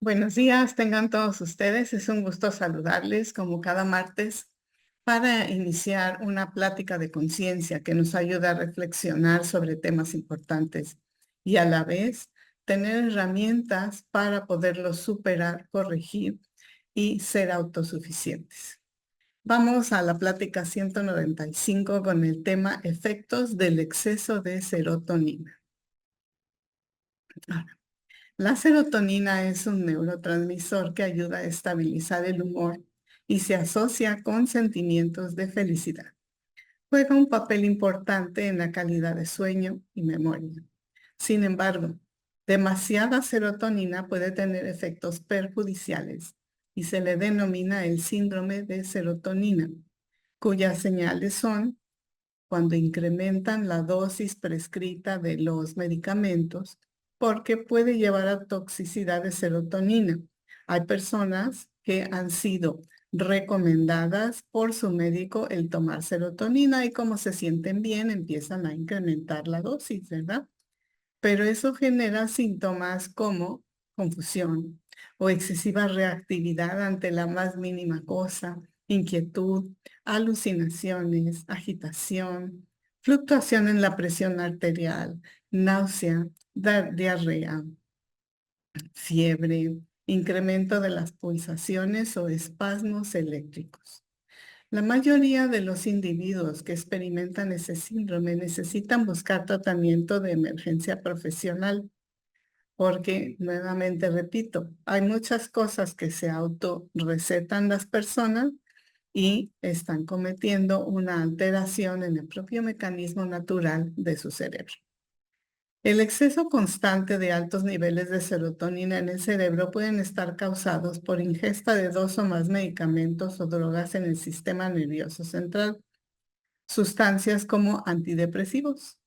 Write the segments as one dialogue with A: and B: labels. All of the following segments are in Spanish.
A: Buenos días, tengan todos ustedes. Es un gusto saludarles como cada martes para iniciar una plática de conciencia que nos ayuda a reflexionar sobre temas importantes y a la vez tener herramientas para poderlos superar, corregir y ser autosuficientes. Vamos a la plática 195 con el tema efectos del exceso de serotonina. La serotonina es un neurotransmisor que ayuda a estabilizar el humor y se asocia con sentimientos de felicidad. Juega un papel importante en la calidad de sueño y memoria. Sin embargo, demasiada serotonina puede tener efectos perjudiciales y se le denomina el síndrome de serotonina, cuyas señales son cuando incrementan la dosis prescrita de los medicamentos, porque puede llevar a toxicidad de serotonina. Hay personas que han sido recomendadas por su médico el tomar serotonina y como se sienten bien empiezan a incrementar la dosis, ¿verdad? Pero eso genera síntomas como confusión o excesiva reactividad ante la más mínima cosa, inquietud, alucinaciones, agitación, fluctuación en la presión arterial, náusea, diarrea, fiebre, incremento de las pulsaciones o espasmos eléctricos. La mayoría de los individuos que experimentan ese síndrome necesitan buscar tratamiento de emergencia profesional porque, nuevamente repito, hay muchas cosas que se autorrecetan las personas y están cometiendo una alteración en el propio mecanismo natural de su cerebro. El exceso constante de altos niveles de serotonina en el cerebro pueden estar causados por ingesta de dos o más medicamentos o drogas en el sistema nervioso central, sustancias como antidepresivos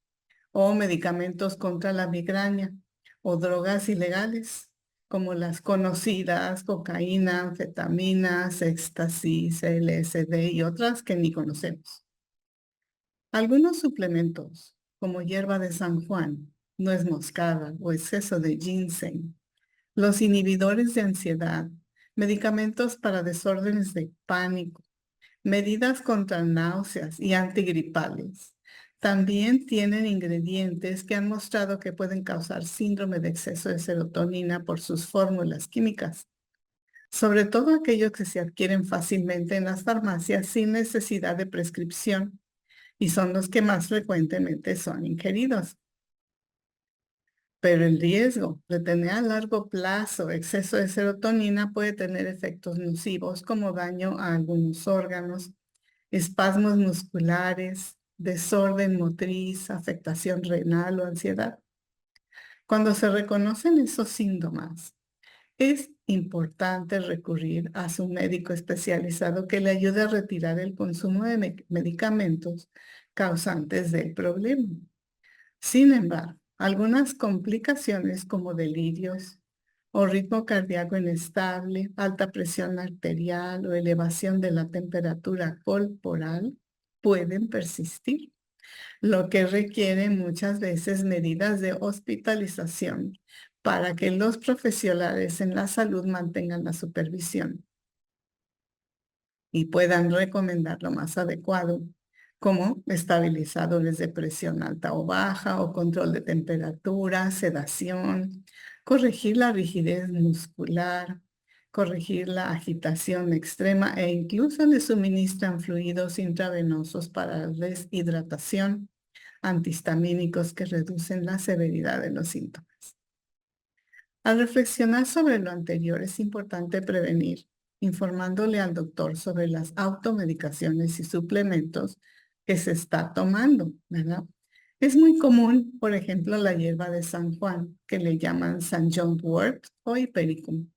A: o medicamentos contra la migraña o drogas ilegales como las conocidas cocaína, anfetaminas, éxtasis, LSD y otras que ni conocemos. Algunos suplementos como hierba de San Juan, nuez moscada o exceso de ginseng, los inhibidores de ansiedad, medicamentos para desórdenes de pánico, medidas contra náuseas y antigripales. También tienen ingredientes que han mostrado que pueden causar síndrome de exceso de serotonina por sus fórmulas químicas, sobre todo aquellos que se adquieren fácilmente en las farmacias sin necesidad de prescripción y son los que más frecuentemente son ingeridos. Pero el riesgo de tener a largo plazo exceso de serotonina puede tener efectos nocivos como daño a algunos órganos, espasmos musculares, desorden motriz, afectación renal o ansiedad. Cuando se reconocen esos síntomas, es importante recurrir a su médico especializado que le ayude a retirar el consumo de medicamentos causantes del problema. Sin embargo, algunas complicaciones como delirios o ritmo cardíaco inestable, alta presión arterial o elevación de la temperatura corporal pueden persistir, lo que requiere muchas veces medidas de hospitalización para que los profesionales en la salud mantengan la supervisión y puedan recomendar lo más adecuado, como estabilizadores de presión alta o baja o control de temperatura, sedación, corregir la rigidez muscular, corregir la agitación extrema e incluso le suministran fluidos intravenosos para deshidratación, antihistamínicos que reducen la severidad de los síntomas. Al reflexionar sobre lo anterior, es importante prevenir, informándole al doctor sobre las automedicaciones y suplementos que se está tomando, ¿verdad? Es muy común, por ejemplo, la hierba de San Juan, que le llaman San John wort o Hipericum.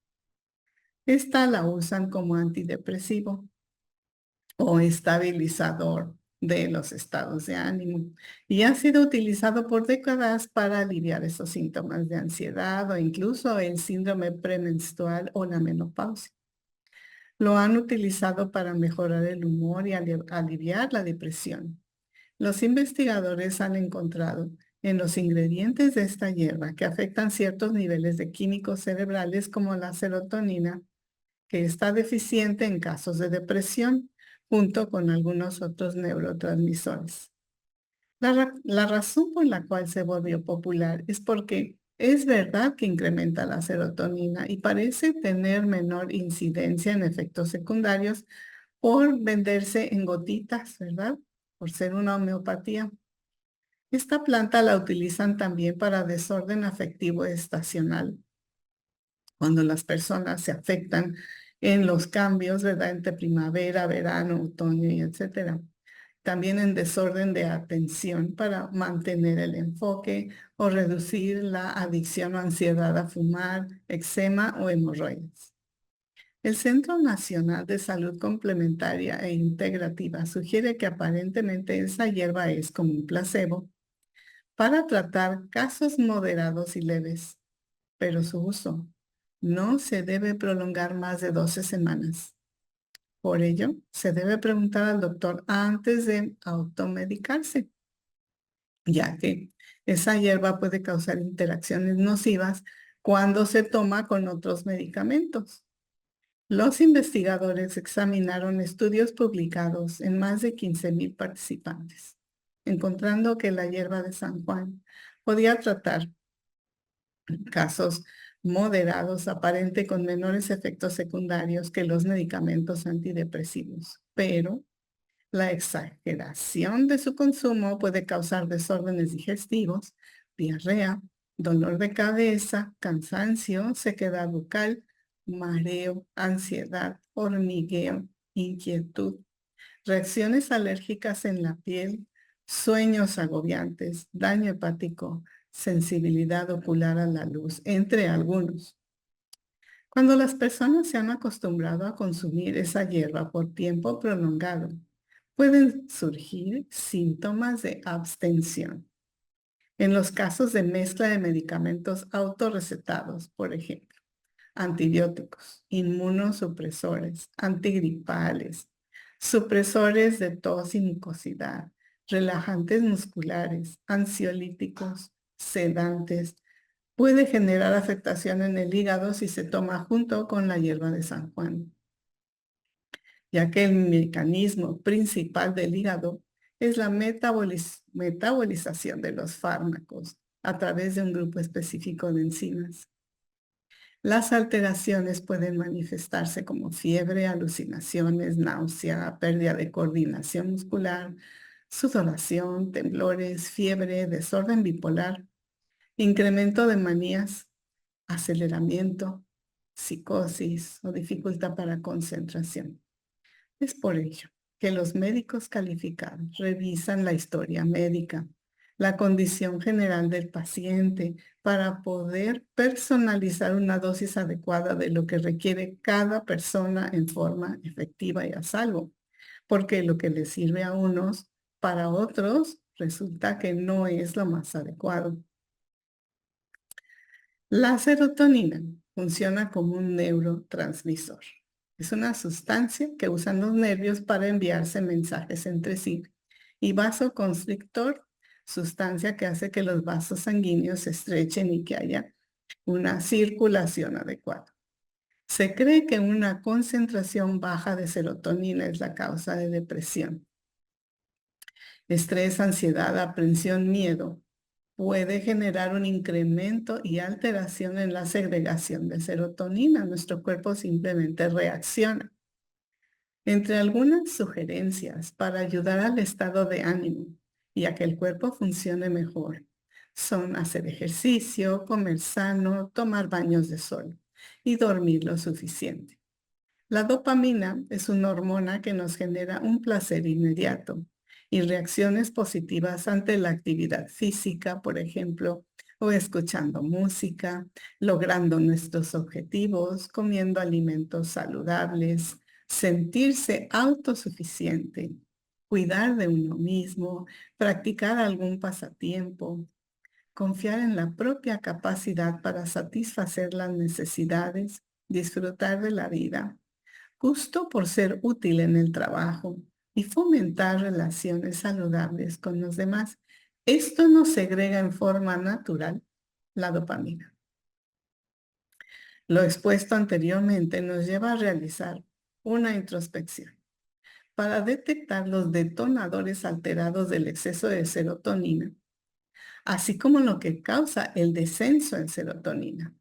A: Esta la usan como antidepresivo o estabilizador de los estados de ánimo y ha sido utilizado por décadas para aliviar esos síntomas de ansiedad o incluso el síndrome premenstrual o la menopausia. Lo han utilizado para mejorar el humor y aliviar la depresión. Los investigadores han encontrado en los ingredientes de esta hierba que afectan ciertos niveles de químicos cerebrales como la serotonina, que está deficiente en casos de depresión, junto con algunos otros neurotransmisores. La razón por la cual se volvió popular es porque es verdad que incrementa la serotonina y parece tener menor incidencia en efectos secundarios por venderse en gotitas, ¿verdad? Por ser una homeopatía. Esta planta la utilizan también para desorden afectivo estacional, cuando las personas se afectan en los cambios, ¿verdad? Entre primavera, verano, otoño y etcétera. También en desorden de atención para mantener el enfoque o reducir la adicción o ansiedad a fumar, eczema o hemorroides. El Centro Nacional de Salud Complementaria e Integrativa sugiere que aparentemente esa hierba es como un placebo para tratar casos moderados y leves, pero su uso no se debe prolongar más de 12 semanas. Por ello, se debe preguntar al doctor antes de automedicarse, ya que esa hierba puede causar interacciones nocivas cuando se toma con otros medicamentos. Los investigadores examinaron estudios publicados en más de 15,000 participantes, encontrando que la hierba de San Juan podía tratar casos moderados, aparente con menores efectos secundarios que los medicamentos antidepresivos, pero la exageración de su consumo puede causar desórdenes digestivos, diarrea, dolor de cabeza, cansancio, sequedad bucal, mareo, ansiedad, hormigueo, inquietud, reacciones alérgicas en la piel, sueños agobiantes, daño hepático, sensibilidad ocular a la luz, entre algunos. Cuando las personas se han acostumbrado a consumir esa hierba por tiempo prolongado, pueden surgir síntomas de abstención. En los casos de mezcla de medicamentos autorrecetados, por ejemplo, antibióticos, inmunosupresores, antigripales, supresores de tos y mucosidad, relajantes musculares, ansiolíticos, sedantes, puede generar afectación en el hígado si se toma junto con la hierba de San Juan, ya que el mecanismo principal del hígado es la metabolización de los fármacos a través de un grupo específico de enzimas. Las alteraciones pueden manifestarse como fiebre, alucinaciones, náusea, pérdida de coordinación muscular, sudoración, temblores, fiebre, desorden bipolar, incremento de manías, aceleramiento, psicosis o dificultad para concentración. Es por ello que los médicos calificados revisan la historia médica, la condición general del paciente para poder personalizar una dosis adecuada de lo que requiere cada persona en forma efectiva y a salvo, porque lo que le sirve a unos, para otros, resulta que no es lo más adecuado. La serotonina funciona como un neurotransmisor. Es una sustancia que usan los nervios para enviarse mensajes entre sí. Y vasoconstrictor, sustancia que hace que los vasos sanguíneos se estrechen y que haya una circulación adecuada. Se cree que una concentración baja de serotonina es la causa de depresión. Estrés, ansiedad, aprensión, miedo puede generar un incremento y alteración en la segregación de serotonina. Nuestro cuerpo simplemente reacciona. Entre algunas sugerencias para ayudar al estado de ánimo y a que el cuerpo funcione mejor son hacer ejercicio, comer sano, tomar baños de sol y dormir lo suficiente. La dopamina es una hormona que nos genera un placer inmediato y reacciones positivas ante la actividad física, por ejemplo, o escuchando música, logrando nuestros objetivos, comiendo alimentos saludables, sentirse autosuficiente, cuidar de uno mismo, practicar algún pasatiempo, confiar en la propia capacidad para satisfacer las necesidades, disfrutar de la vida, gusto por ser útil en el trabajo y fomentar relaciones saludables con los demás. Esto nos segrega en forma natural la dopamina. Lo expuesto anteriormente nos lleva a realizar una introspección para detectar los detonadores alterados del exceso de serotonina, así como lo que causa el descenso en serotonina.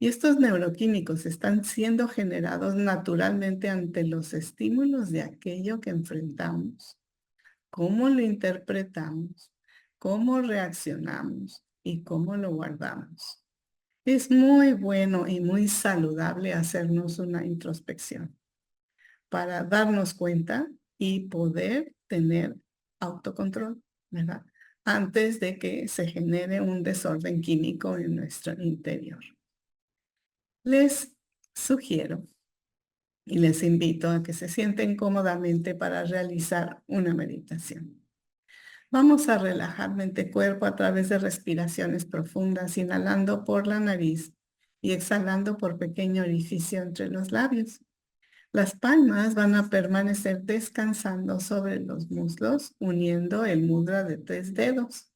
A: Y estos neuroquímicos están siendo generados naturalmente ante los estímulos de aquello que enfrentamos, cómo lo interpretamos, cómo reaccionamos y cómo lo guardamos. Es muy bueno y muy saludable hacernos una introspección para darnos cuenta y poder tener autocontrol, ¿verdad? Antes de que se genere un desorden químico en nuestro interior. Les sugiero y les invito a que se sienten cómodamente para realizar una meditación. Vamos a relajar mente y cuerpo a través de respiraciones profundas, inhalando por la nariz y exhalando por pequeño orificio entre los labios. Las palmas van a permanecer descansando sobre los muslos, uniendo el mudra de 3 dedos,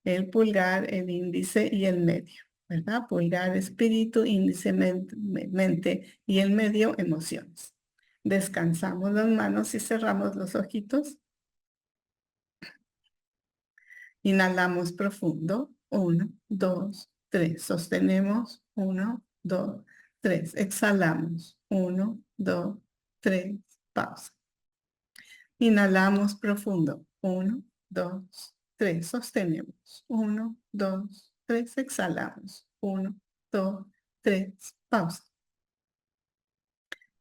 A: el pulgar, el índice y el medio, ¿verdad? Pulgar, espíritu, índice, mente y el medio, emociones. Descansamos las manos y cerramos los ojitos. Inhalamos profundo. 1, 2, 3. Sostenemos. 1, 2, 3. Exhalamos. 1, 2, 3. Pausa. Inhalamos profundo. 1, 2, 3. Sostenemos. 1, 2, 3. Exhalamos. 1, 2, 3. Pausa.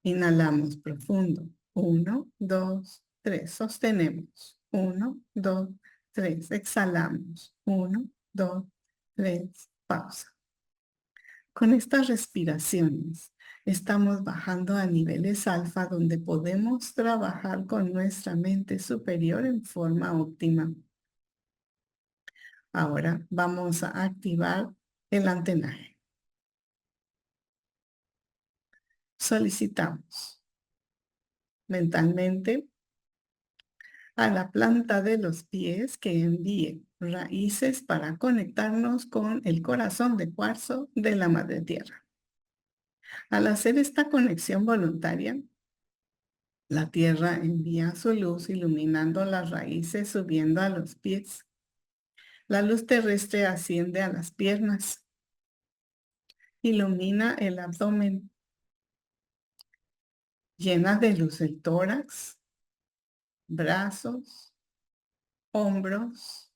A: Inhalamos profundo. 1, 2, 3. Sostenemos. 1, 2, 3. Exhalamos. 1, 2, 3. Pausa. Con estas respiraciones estamos bajando a niveles alfa donde podemos trabajar con nuestra mente superior en forma óptima. Ahora vamos a activar el antenaje. Solicitamos mentalmente a la planta de los pies que envíe raíces para conectarnos con el corazón de cuarzo de la Madre Tierra. Al hacer esta conexión voluntaria, la Tierra envía su luz iluminando las raíces, subiendo a los pies. La luz terrestre asciende a las piernas, ilumina el abdomen, llena de luz el tórax, brazos, hombros,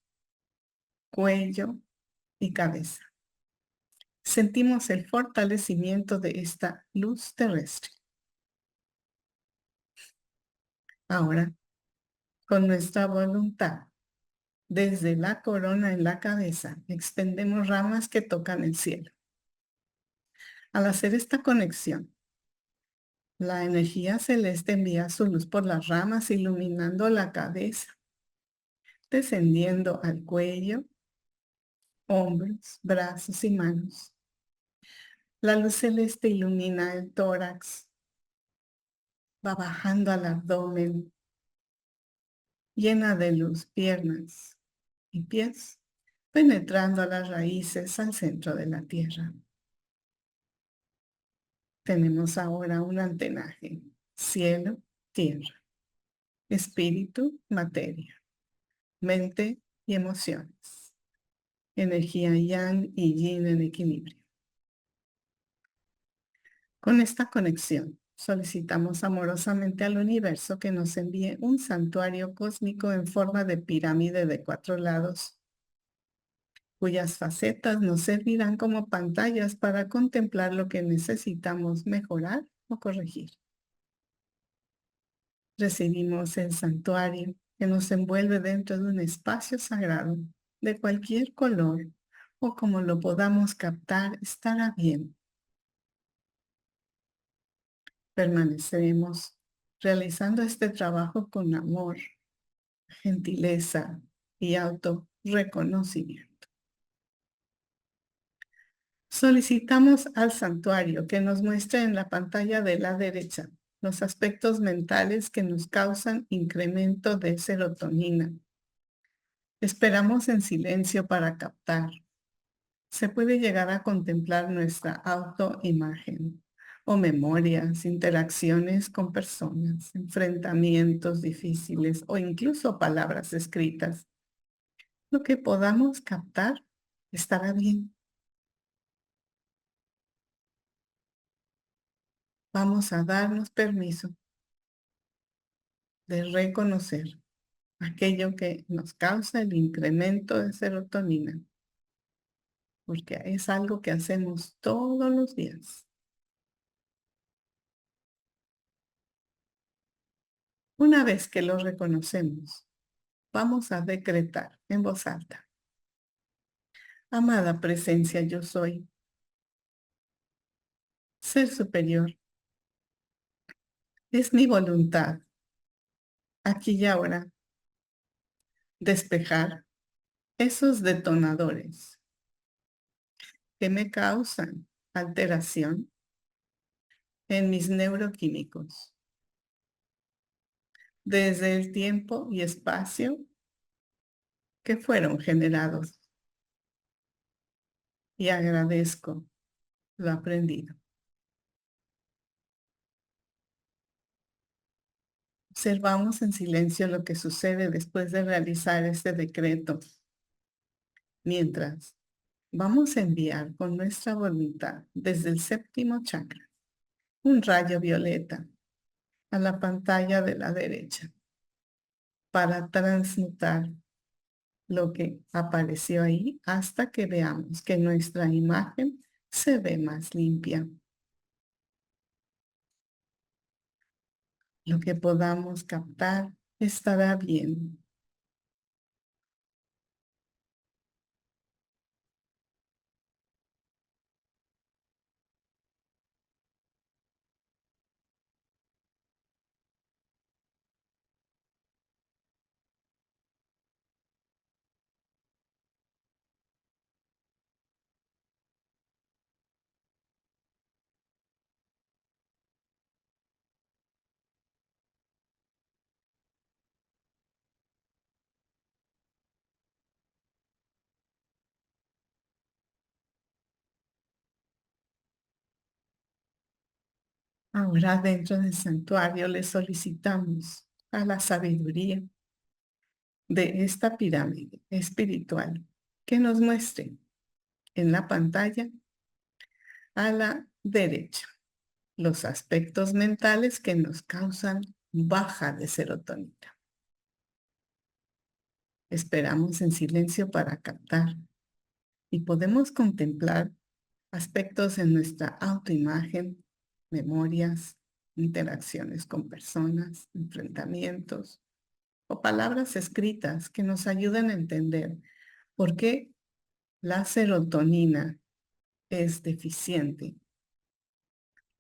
A: cuello y cabeza. Sentimos el fortalecimiento de esta luz terrestre. Ahora, con nuestra voluntad, desde la corona en la cabeza, extendemos ramas que tocan el cielo. Al hacer esta conexión, la energía celeste envía su luz por las ramas, iluminando la cabeza, descendiendo al cuello, hombros, brazos y manos. La luz celeste ilumina el tórax, va bajando al abdomen, llena de luz piernas y pies, penetrando a las raíces al centro de la tierra. Tenemos ahora un antenaje: cielo, tierra, espíritu, materia, mente y emociones, energía yang y yin en equilibrio. Con esta conexión, solicitamos amorosamente al universo que nos envíe un santuario cósmico en forma de pirámide de 4 lados, cuyas facetas nos servirán como pantallas para contemplar lo que necesitamos mejorar o corregir. Recibimos el santuario que nos envuelve dentro de un espacio sagrado de cualquier color o como lo podamos captar, estará bien. Permaneceremos realizando este trabajo con amor, gentileza y autorreconocimiento. Solicitamos al santuario que nos muestre en la pantalla de la derecha los aspectos mentales que nos causan incremento de serotonina, Esperamos en silencio para captar. Se puede llegar a contemplar nuestra autoimagen o memorias, interacciones con personas, enfrentamientos difíciles o incluso palabras escritas. Lo que podamos captar estará bien. Vamos a darnos permiso de reconocer aquello que nos causa el incremento de serotonina, porque es algo que hacemos todos los días. Una vez que lo reconocemos, vamos a decretar en voz alta: amada presencia, yo soy, ser superior. Es mi voluntad, aquí y ahora, despejar esos detonadores que me causan alteración en mis neuroquímicos, desde el tiempo y espacio que fueron generados, y agradezco lo aprendido. Observamos en silencio lo que sucede después de realizar este decreto, mientras vamos a enviar con nuestra voluntad desde el séptimo chakra un rayo violeta a la pantalla de la derecha para transmutar lo que apareció ahí hasta que veamos que nuestra imagen se ve más limpia. Lo que podamos captar estará bien. Ahora dentro del santuario le solicitamos a la sabiduría de esta pirámide espiritual que nos muestre en la pantalla a la derecha los aspectos mentales que nos causan baja de serotonina. Esperamos en silencio para captar y podemos contemplar aspectos en nuestra autoimagen, memorias, interacciones con personas, enfrentamientos o palabras escritas que nos ayudan a entender por qué la serotonina es deficiente.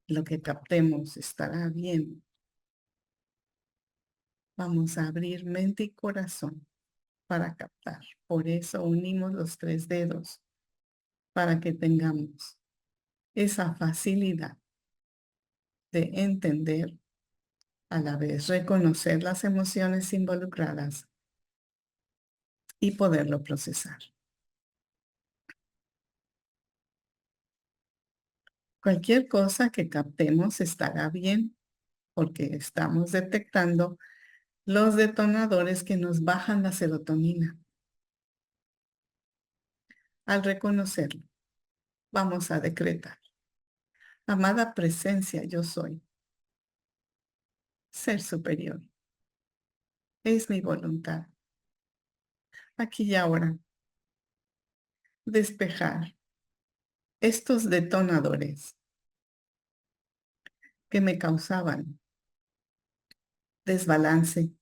A: Lo que captemos estará bien. Vamos a abrir mente y corazón para captar. Por eso unimos los 3 dedos para que tengamos esa facilidad de entender, a la vez reconocer las emociones involucradas y poderlo procesar. Cualquier cosa que captemos estará bien porque estamos detectando los detonadores que nos bajan la serotonina. Al reconocerlo, vamos a decretar: amada presencia, yo soy, ser superior. Es mi voluntad, aquí y ahora, despejar estos detonadores que me causaban desbalance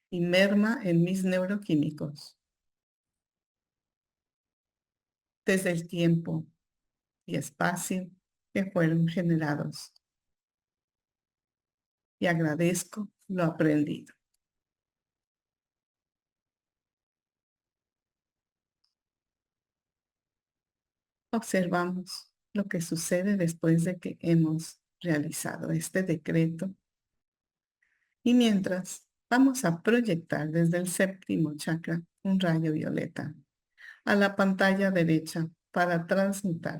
A: y merma en mis neuroquímicos desde el tiempo y espacio que fueron generados. Y agradezco lo aprendido. Observamos lo que sucede después de que hemos realizado este decreto. Y mientras Vamos a proyectar desde el séptimo chakra un rayo violeta a la pantalla derecha para transmutar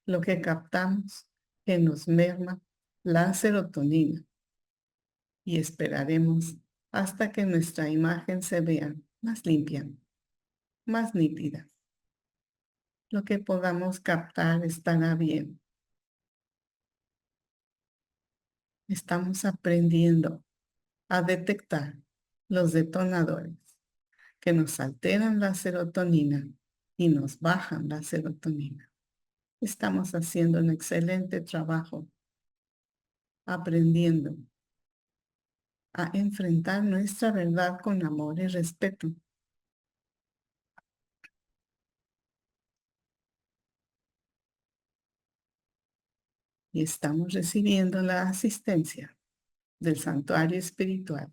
A: lo que captamos que nos merma la serotonina y esperaremos hasta que nuestra imagen se vea más limpia, más nítida. Lo que podamos captar estará bien. Estamos aprendiendo a detectar los detonadores que nos alteran la serotonina y nos bajan la serotonina. Estamos haciendo un excelente trabajo aprendiendo a enfrentar nuestra verdad con amor y respeto. Y estamos recibiendo la asistencia del santuario espiritual,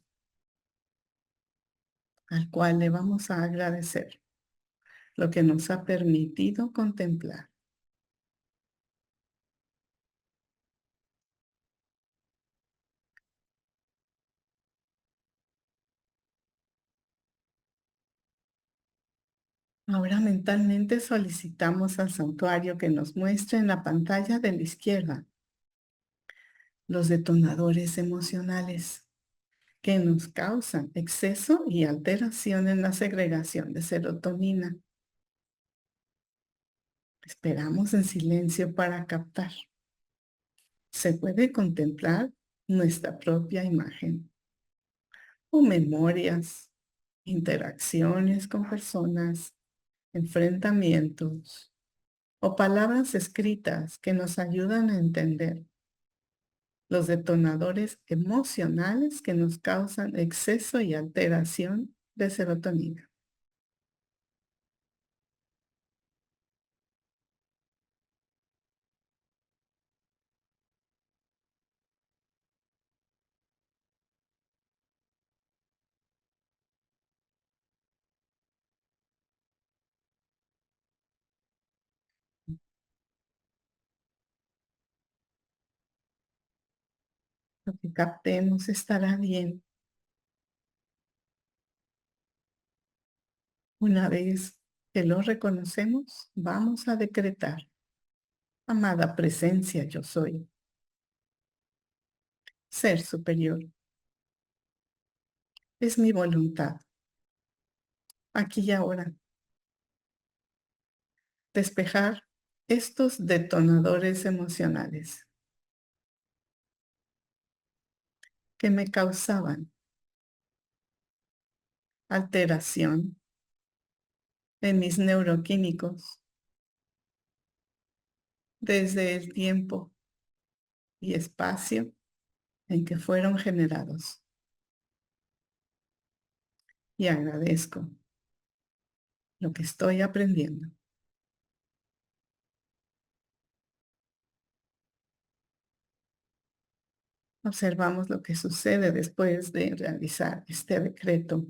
A: al cual le vamos a agradecer lo que nos ha permitido contemplar. Ahora mentalmente solicitamos al santuario que nos muestre en la pantalla de la izquierda los detonadores emocionales que nos causan exceso y alteración en la segregación de serotonina. Esperamos en silencio para captar. Se puede contemplar nuestra propia imagen o memorias, interacciones con personas, enfrentamientos o palabras escritas que nos ayudan a entender los detonadores emocionales que nos causan exceso y alteración de serotonina. Lo que captemos estará bien. Una vez que lo reconocemos, vamos a decretar: amada presencia, yo soy, ser superior. Es mi voluntad, aquí y ahora, despejar estos detonadores emocionales que me causaban alteración en mis neuroquímicos desde el tiempo y espacio en que fueron generados. Y agradezco lo que estoy aprendiendo. Observamos lo que sucede después de realizar este decreto.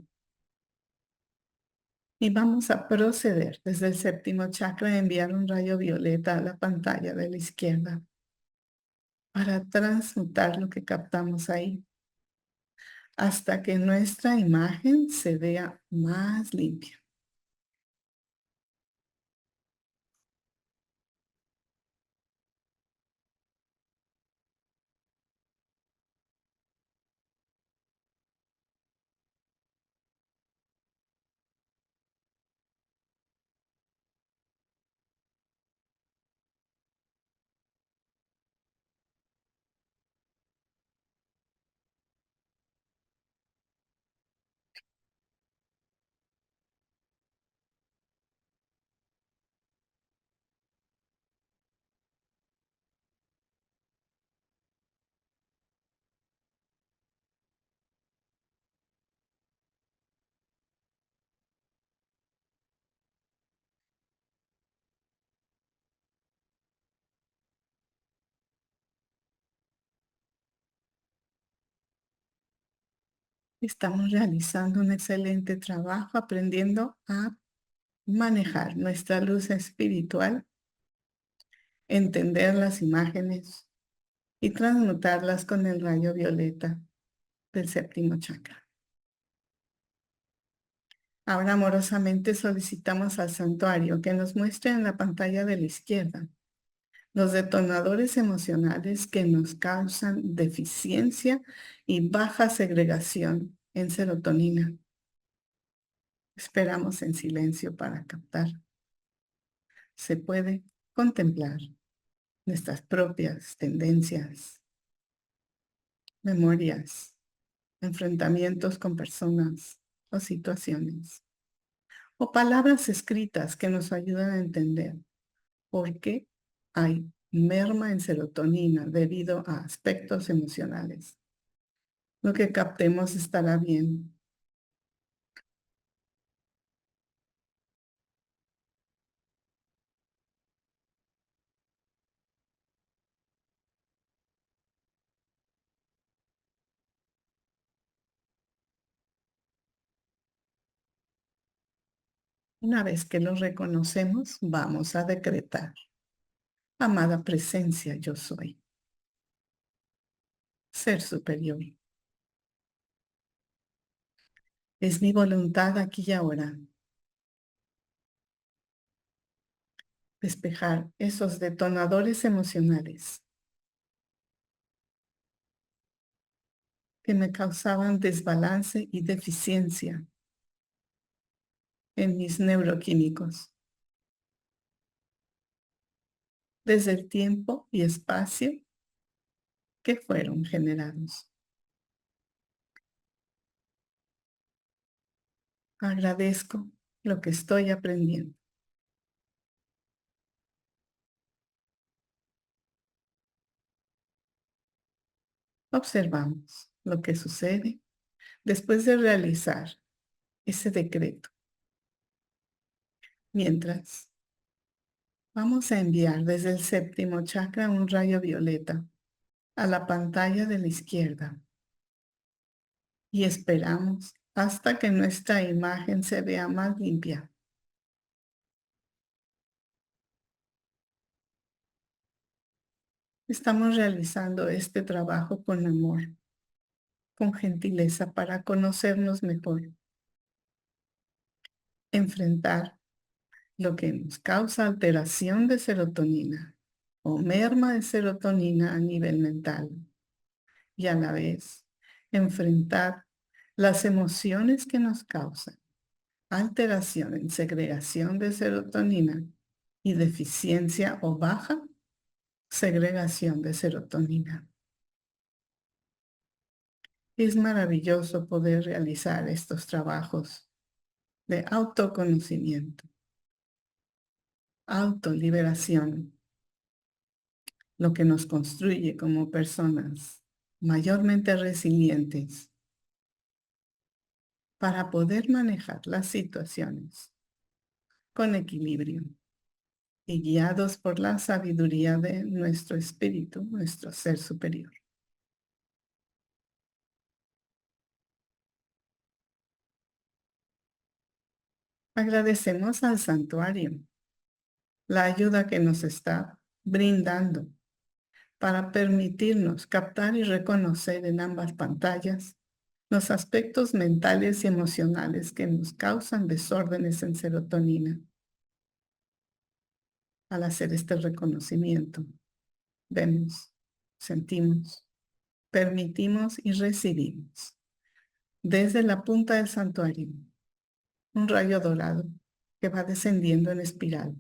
A: Y vamos a proceder desde el séptimo chakra a enviar un rayo violeta a la pantalla de la izquierda para transmutar lo que captamos ahí hasta que nuestra imagen se vea más limpia. Estamos realizando un excelente trabajo aprendiendo a manejar nuestra luz espiritual, entender las imágenes y transmutarlas con el rayo violeta del séptimo chakra. Ahora amorosamente solicitamos al santuario que nos muestre en la pantalla de la izquierda los detonadores emocionales que nos causan deficiencia y baja segregación en serotonina. Esperamos en silencio para captar. Se puede contemplar nuestras propias tendencias, memorias, enfrentamientos con personas o situaciones, o palabras escritas que nos ayudan a entender por qué hay merma en serotonina debido a aspectos emocionales. Lo que captemos estará bien. Una vez que lo reconocemos, vamos a decretar: amada presencia, yo soy, ser superior. Es mi voluntad aquí y ahora despejar esos detonadores emocionales que me causaban desbalance y deficiencia en mis neuroquímicos, desde el tiempo y espacio que fueron generados. Agradezco lo que estoy aprendiendo. Observamos lo que sucede después de realizar ese decreto. Mientras, vamos a enviar desde el séptimo chakra un rayo violeta a la pantalla de la izquierda y esperamos hasta que nuestra imagen se vea más limpia. Estamos realizando este trabajo con amor, con gentileza para conocernos mejor, enfrentar lo que nos causa alteración de serotonina o merma de serotonina a nivel mental y a la vez enfrentar las emociones que nos causan alteración en segregación de serotonina y deficiencia o baja segregación de serotonina. Es maravilloso poder realizar estos trabajos de autoconocimiento, autoliberación, lo que nos construye como personas mayormente resilientes para poder manejar las situaciones con equilibrio y guiados por la sabiduría de nuestro espíritu, nuestro ser superior. Agradecemos al santuario la ayuda que nos está brindando para permitirnos captar y reconocer en ambas pantallas los aspectos mentales y emocionales que nos causan desórdenes en serotonina. Al hacer este reconocimiento, vemos, sentimos, permitimos y recibimos desde la punta del santuario un rayo dorado que va descendiendo en espiral.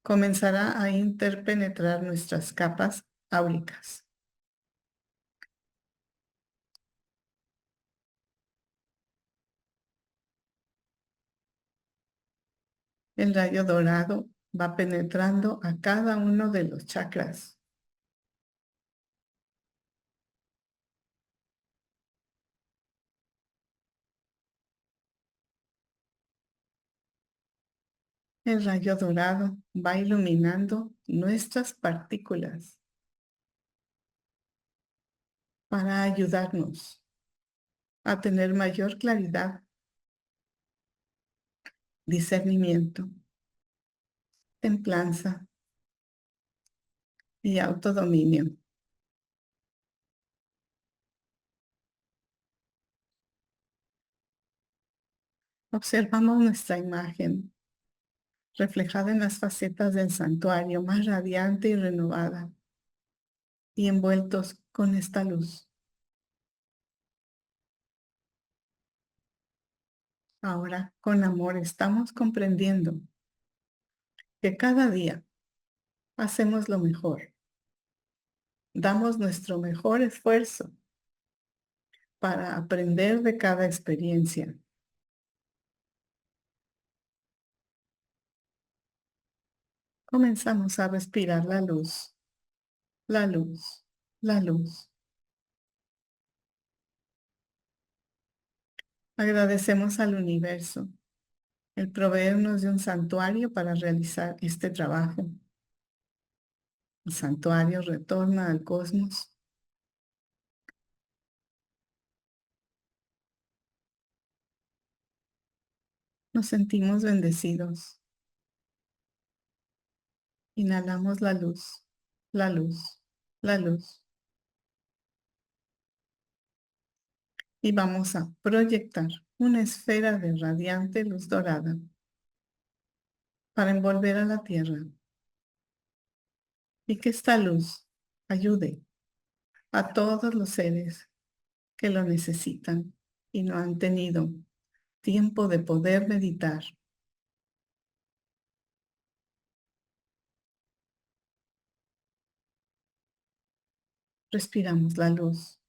A: Comenzará a interpenetrar nuestras capas áuricas. El rayo dorado va penetrando a cada uno de los chakras. El rayo dorado va iluminando nuestras partículas para ayudarnos a tener mayor claridad, discernimiento, templanza y autodominio. Observamos nuestra imagen reflejada en las facetas del santuario, más radiante y renovada, y envueltos con esta luz. Ahora, con amor, estamos comprendiendo que cada día hacemos lo mejor, damos nuestro mejor esfuerzo para aprender de cada experiencia. Comenzamos a respirar la luz, la luz, la luz. Agradecemos al universo el proveernos de un santuario para realizar este trabajo. El santuario retorna al cosmos. Nos sentimos bendecidos. Inhalamos la luz, la luz, la luz. Y vamos a proyectar una esfera de radiante luz dorada para envolver a la Tierra y que esta luz ayude a todos los seres que lo necesitan y no han tenido tiempo de poder meditar. Respiramos la luz.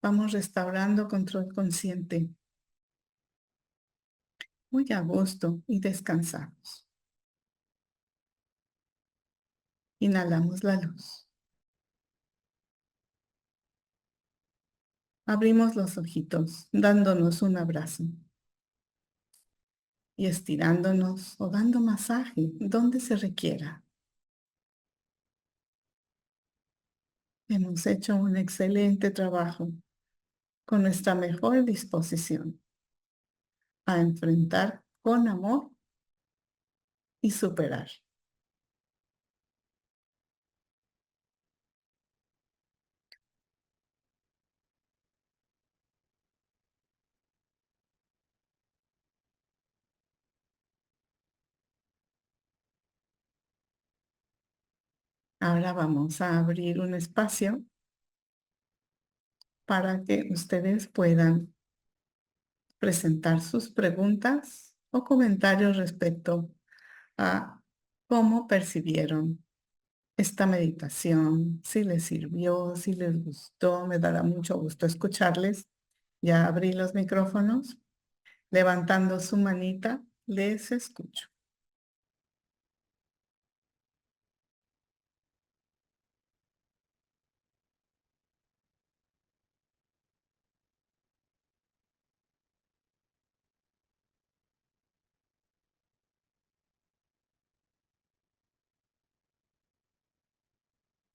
A: Vamos restaurando control consciente, muy a gusto y descansamos. Inhalamos la luz. Abrimos los ojitos, dándonos un abrazo y estirándonos o dando masaje donde se requiera. Hemos hecho un excelente trabajo con nuestra mejor disposición a enfrentar con amor y superar. Ahora vamos a abrir un espacio para que ustedes puedan presentar sus preguntas o comentarios respecto a cómo percibieron esta meditación, si les sirvió, si les gustó. Me dará mucho gusto escucharles. Ya abrí los micrófonos. Levantando su manita, les escucho.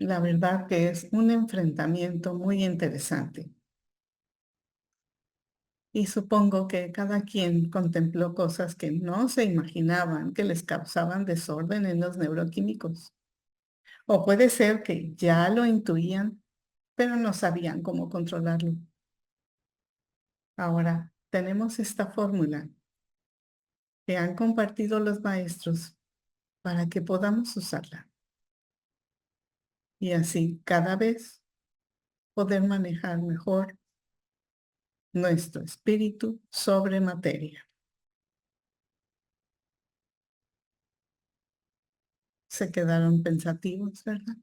A: La verdad que es un enfrentamiento muy interesante. Y supongo que cada quien contempló cosas que no se imaginaban que les causaban desorden en los neuroquímicos. O puede ser que ya lo intuían, pero no sabían cómo controlarlo. Ahora, tenemos esta fórmula que han compartido los maestros para que podamos usarla. Y así, cada vez, poder manejar mejor nuestro espíritu sobre materia. Se quedaron pensativos, ¿verdad?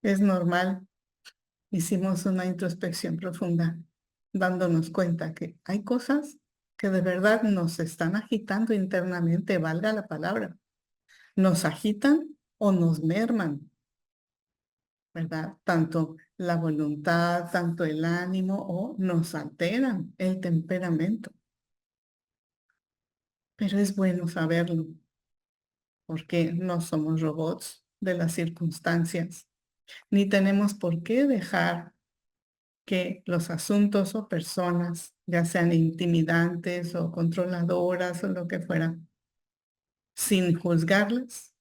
A: Es normal. Hicimos una introspección profunda, dándonos cuenta que hay cosas que de verdad nos están agitando internamente, valga la palabra. Nos agitan o nos merman, ¿verdad? Tanto la voluntad, tanto el ánimo o nos alteran el temperamento. Pero es bueno saberlo, porque no somos robots de las circunstancias, ni tenemos por qué dejar que los asuntos o personas, ya sean intimidantes o controladoras o lo que fuera, sin juzgarlas,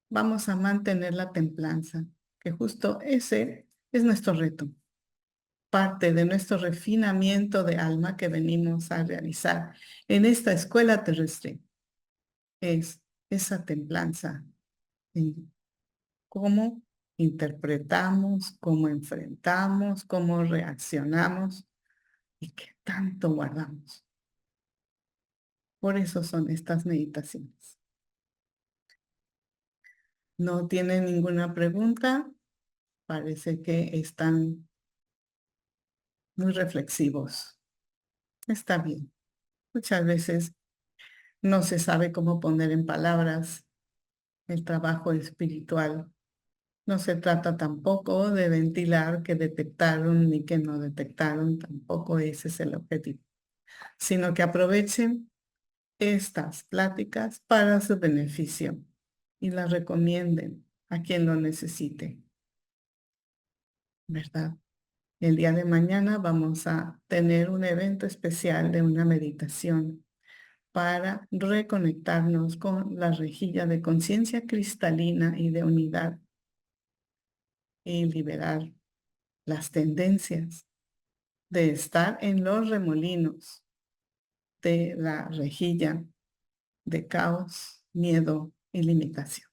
A: vamos a mantener la templanza, que justo ese Es nuestro reto, parte de nuestro refinamiento de alma que venimos a realizar en esta escuela terrestre. Es esa templanza en cómo interpretamos, cómo enfrentamos, cómo reaccionamos y qué tanto guardamos. Por eso son estas meditaciones. ¿No tienen ninguna pregunta? Parece que están muy reflexivos. Está bien. Muchas veces no se sabe cómo poner en palabras el trabajo espiritual. No se trata tampoco de ventilar que detectaron ni que no detectaron, tampoco ese es el objetivo, sino que aprovechen estas pláticas para su beneficio y las recomienden a quien lo necesite, ¿verdad? El día de mañana vamos a tener un evento especial de una meditación para reconectarnos con la rejilla de conciencia cristalina y de unidad y liberar las tendencias de estar en los remolinos de la rejilla de caos, miedo y limitación.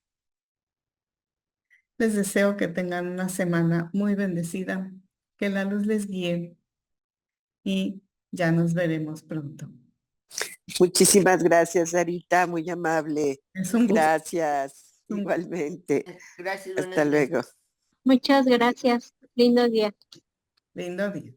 A: Les deseo que tengan una semana muy bendecida, que la luz les guíe y ya nos veremos pronto.
B: Muchísimas gracias, Sarita, muy amable.
A: Es un gusto.
B: Gracias,
A: Un-
B: igualmente.
C: Gracias.
B: Hasta luego.
D: Muchas gracias. Lindo día.
A: Lindo día.